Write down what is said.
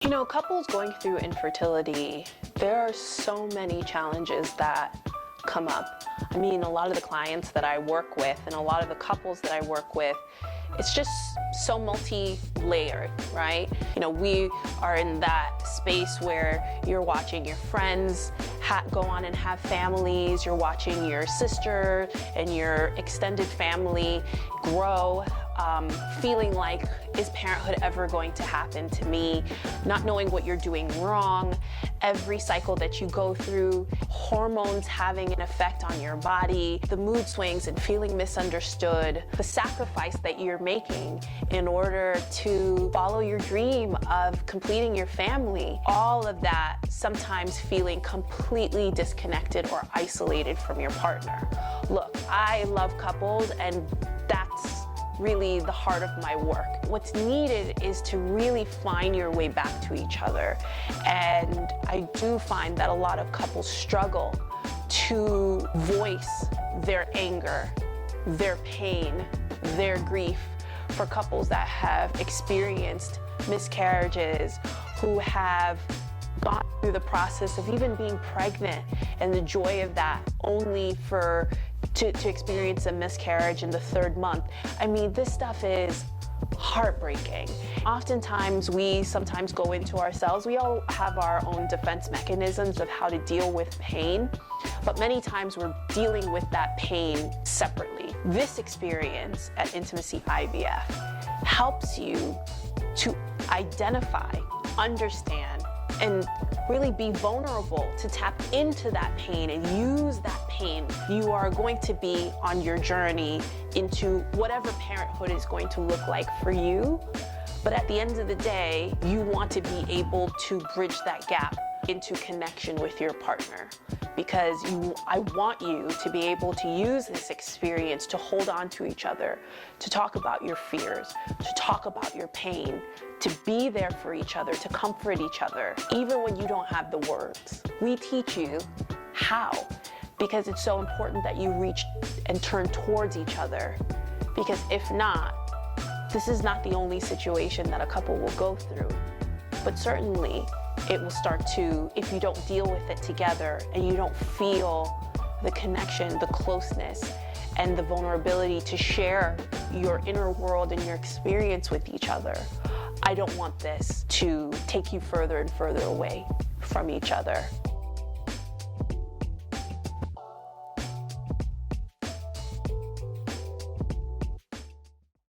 You know, couples going through infertility, there are so many challenges that come up. I mean, a lot of the clients that I work with and a lot of the couples that I work with, it's just so multi-layered, right? You know, we are in that space where you're watching your friends go on and have families, you're watching your sister and your extended family grow, feeling like, is parenthood ever going to happen to me? Not knowing what you're doing wrong, every cycle that you go through, hormones having an effect on your body, the mood swings and feeling misunderstood, the sacrifice that you're making in order to follow your dream of completing your family, all of that sometimes feeling completely disconnected or isolated from your partner. Look, I love couples, and that's really the heart of my work. What's needed is to really find your way back to each other. And I do find that a lot of couples struggle to voice their anger, their pain, their grief. For couples that have experienced miscarriages, who have gone through the process of even being pregnant and the joy of that only to experience a miscarriage in the 3rd month. I mean, this stuff is heartbreaking. Oftentimes, we sometimes go into ourselves. We all have our own defense mechanisms of how to deal with pain, but many times we're dealing with that pain separately. This experience at Intimacy IVF helps you to identify, understand, and really be vulnerable to tap into that pain and use that pain. You are going to be on your journey into whatever parenthood is going to look like for you. But at the end of the day, you want to be able to bridge that gap into connection with your partner, because I want you to be able to use this experience to hold on to each other, to talk about your fears, to talk about your pain, to be there for each other, to comfort each other, even when you don't have the words. We teach you how, because it's so important that you reach and turn towards each other, because if not, this is not the only situation that a couple will go through, but certainly it will start to, if you don't deal with it together and you don't feel the connection, the closeness, and the vulnerability to share your inner world and your experience with each other. I don't want this to take you further and further away from each other.